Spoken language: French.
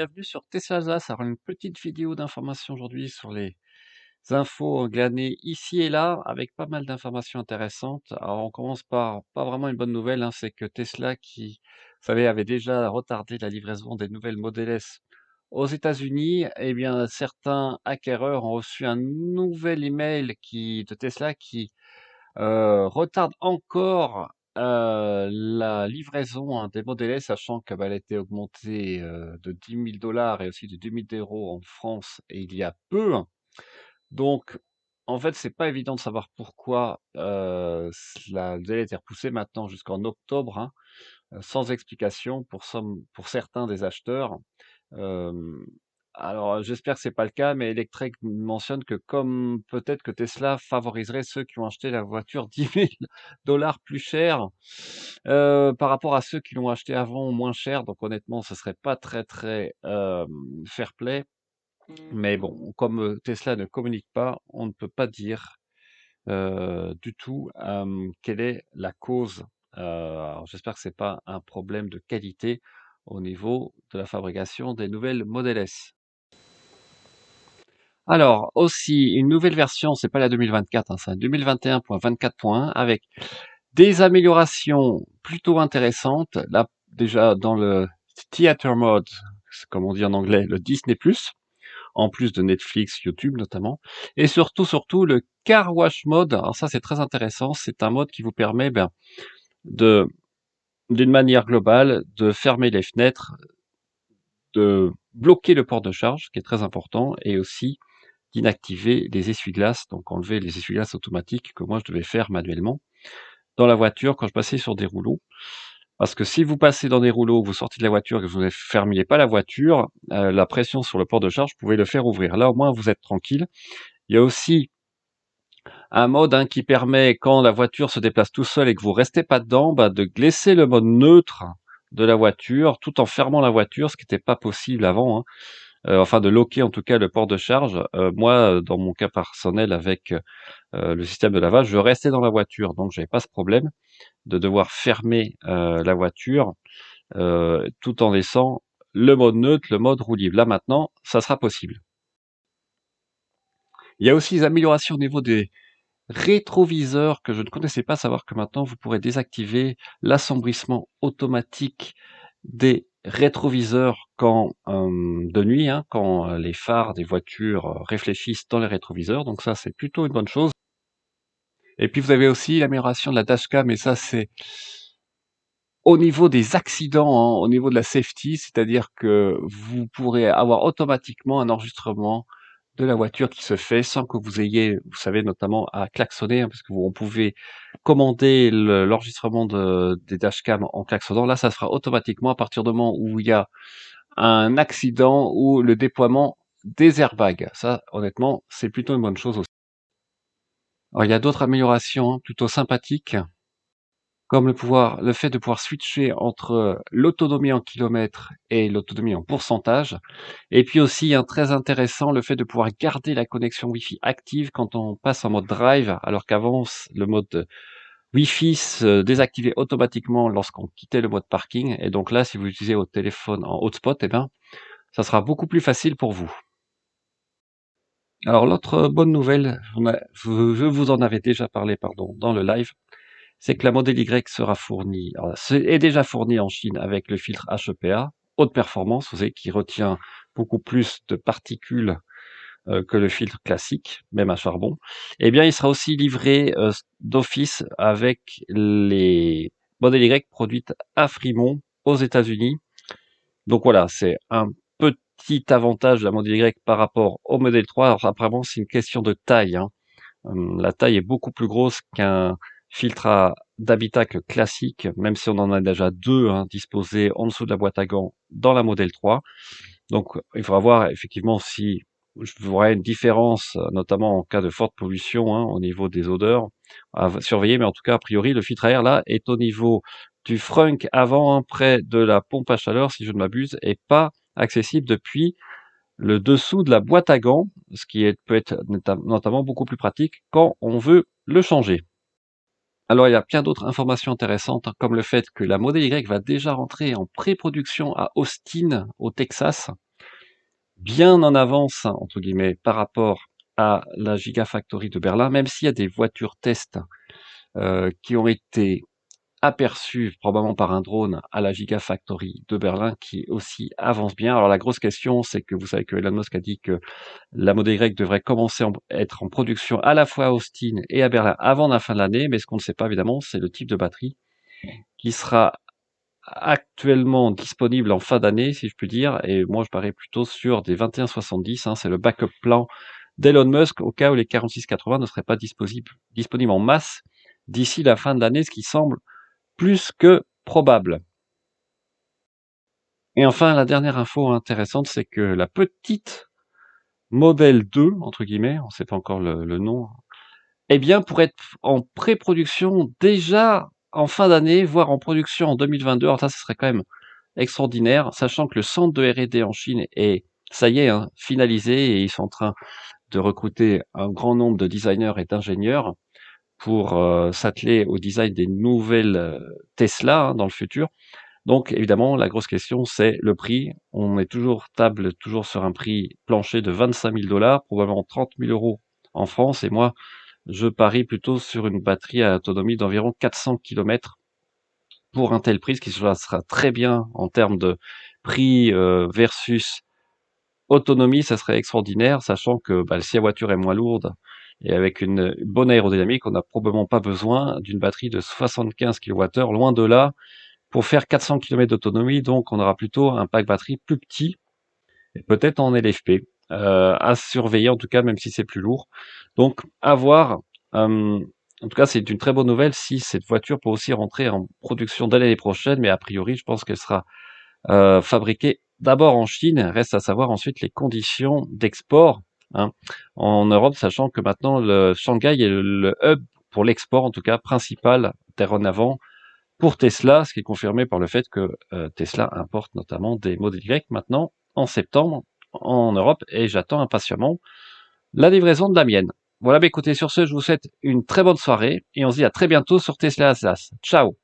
bienvenue sur Tesla Alsace. Alors une petite vidéo d'information aujourd'hui sur les infos glanées ici et là, avec pas mal d'informations intéressantes. Alors on commence par pas vraiment une bonne nouvelle, hein, c'est que Tesla qui, vous savez, avait déjà retardé la livraison des nouvelles Model S aux États-Unis, eh bien certains acquéreurs ont reçu un nouvel email de Tesla qui retarde encore, la livraison, hein, des Model S, sachant que, bah, elle a été augmentée, de 10 000 $ et aussi de 2 000 € en France et il y a peu. Donc en fait, c'est pas évident de savoir pourquoi, le délai a été repoussé maintenant jusqu'en octobre, hein, sans explication pour certains des acheteurs. Hem, alors, j'espère que c'est pas le cas, mais Electrek mentionne que comme peut-être que Tesla favoriserait ceux qui ont acheté la voiture 10 000 $ plus cher, par rapport à ceux qui l'ont acheté avant moins cher. Donc honnêtement, ce serait pas très, très, fair play. Mais bon, comme, Tesla ne communique pas, on ne peut pas dire, du tout, quelle est la cause. Alors j'espère que c'est pas un problème de qualité au niveau de la fabrication des nouvelles Model S. Alors aussi une nouvelle version, c'est pas la 2024, hein, c'est la 2021.24.1 avec des améliorations plutôt intéressantes. Là, déjà dans le Theater Mode, c'est comme on dit en anglais, le Disney+, en plus de Netflix, YouTube notamment, et surtout le Car Wash Mode. Alors ça, c'est très intéressant. C'est un mode qui vous permet, de, d'une manière globale, de fermer les fenêtres, de bloquer le port de charge, ce qui est très important, et aussi d'inactiver les essuie-glaces, donc enlever les essuie-glaces automatiques que moi je devais faire manuellement dans la voiture quand je passais sur des rouleaux. Parce que si vous passez dans des rouleaux, vous sortez de la voiture et que vous ne fermiez pas la voiture, la pression sur le port de charge pouvait le faire ouvrir. Là, au moins, vous êtes tranquille. Il y a aussi un mode, hein, qui permet, quand la voiture se déplace tout seul et que vous restez pas dedans, de glisser le mode neutre de la voiture tout en fermant la voiture, ce qui n'était pas possible avant, hein. Enfin de locker en tout cas le port de charge. Moi, dans mon cas personnel avec le système de lavage, je restais dans la voiture, donc j'avais pas ce problème de devoir fermer la voiture tout en laissant le mode neutre, le mode roue libre. Là maintenant, ça sera possible. Il y a aussi des améliorations au niveau des rétroviseurs que je ne connaissais pas, savoir que maintenant vous pourrez désactiver l'assombrissement automatique des rétroviseurs quand de nuit, hein, quand les phares des voitures réfléchissent dans les rétroviseurs. Donc ça, c'est plutôt une bonne chose. Et puis vous avez aussi l'amélioration de la dashcam, et ça c'est au niveau des accidents, hein, au niveau de la safety, c'est-à-dire que vous pourrez avoir automatiquement un enregistrement de la voiture qui se fait sans que vous ayez, vous savez, notamment à klaxonner, hein, parce que on pouvait commander l'enregistrement des dashcams en klaxonnant. Là, ça se fera automatiquement à partir du moment où il y a un accident ou le déploiement des airbags. Ça, honnêtement, c'est plutôt une bonne chose aussi. Alors, il y a d'autres améliorations, hein, plutôt sympathiques, comme le fait de pouvoir switcher entre l'autonomie en kilomètres et l'autonomie en pourcentage. Et puis aussi, hein, très intéressant, le fait de pouvoir garder la connexion Wi-Fi active quand on passe en mode drive, alors qu'avant, le mode Wi-Fi se désactivait automatiquement lorsqu'on quittait le mode parking. Et donc là, si vous l'utilisez au téléphone en hotspot, eh ben, ça sera beaucoup plus facile pour vous. Alors l'autre bonne nouvelle, je vous en avais déjà parlé, pardon, dans le live, c'est que la Model Y sera fournie, alors, est déjà fournie en Chine avec le filtre HEPA, haute performance, vous savez, qui retient beaucoup plus de particules que le filtre classique, même à charbon. Eh bien, il sera aussi livré d'office avec les Model Y produites à Fremont aux États-Unis. Donc voilà, c'est un petit avantage de la Model Y par rapport au Model 3. Alors apparemment, c'est une question de taille, hein. La taille est beaucoup plus grosse qu'un filtre d'habitacle classique, même si on en a déjà deux, hein, disposés en dessous de la boîte à gants dans la Model 3. Donc il faudra voir effectivement si je verrai une différence, notamment en cas de forte pollution, hein, au niveau des odeurs, à surveiller. Mais en tout cas, a priori, le filtre à air là est au niveau du frunk avant, hein, près de la pompe à chaleur, si je ne m'abuse, et pas accessible depuis le dessous de la boîte à gants, ce qui peut être notamment beaucoup plus pratique quand on veut le changer. Alors il y a plein d'autres informations intéressantes, comme le fait que la Model Y va déjà rentrer en pré-production à Austin, au Texas. bien en avance, entre guillemets, par rapport à la Gigafactory de Berlin, même s'il y a des voitures test qui ont été aperçues probablement par un drone à la Gigafactory de Berlin qui aussi avance bien. Alors la grosse question, c'est que vous savez que Elon Musk a dit que la Model Y devrait commencer à être en production à la fois à Austin et à Berlin avant la fin de l'année, mais ce qu'on ne sait pas évidemment, c'est le type de batterie qui sera actuellement disponible en fin d'année, si je puis dire, et moi je parie plutôt sur des 2170, c'est le backup plan d'Elon Musk au cas où les 4680 ne seraient pas disponibles en masse d'ici la fin de l'année, ce qui semble plus que probable. Et enfin, la dernière info intéressante, c'est que la petite Model 2, entre guillemets, on ne sait pas encore le nom, eh bien, pour être en pré-production déjà en fin d'année, voire en production en 2022, alors ça, ce serait quand même extraordinaire, sachant que le centre de R&D en Chine est, ça y est, finalisé et ils sont en train de recruter un grand nombre de designers et d'ingénieurs pour s'atteler au design des nouvelles Tesla dans le futur. Donc évidemment, la grosse question, c'est le prix. On est toujours sur un prix plancher de 25 000 $, probablement 30 000 € en France. Et moi, je parie plutôt sur une batterie à autonomie d'environ 400 km pour un tel prix, ce qui sera très bien en termes de prix versus autonomie, ça serait extraordinaire, sachant que si la voiture est moins lourde et avec une bonne aérodynamique, on n'a probablement pas besoin d'une batterie de 75 kWh, loin de là, pour faire 400 km d'autonomie, donc on aura plutôt un pack batterie plus petit, et peut-être en LFP, à surveiller en tout cas, même si c'est plus lourd. Donc à voir. En tout cas, c'est une très bonne nouvelle si cette voiture peut aussi rentrer en production dès l'année prochaine, mais a priori, je pense qu'elle sera fabriquée d'abord en Chine. Reste à savoir ensuite les conditions d'export en Europe, sachant que maintenant le Shanghai est le hub pour l'export, en tout cas principal, dorénavant, pour Tesla, ce qui est confirmé par le fait que Tesla importe notamment des Model Y maintenant en septembre en Europe et j'attends impatiemment la livraison de la mienne. Voilà, écoutez, sur ce, je vous souhaite une très bonne soirée et on se dit à très bientôt sur Tesla Atlas. Ciao!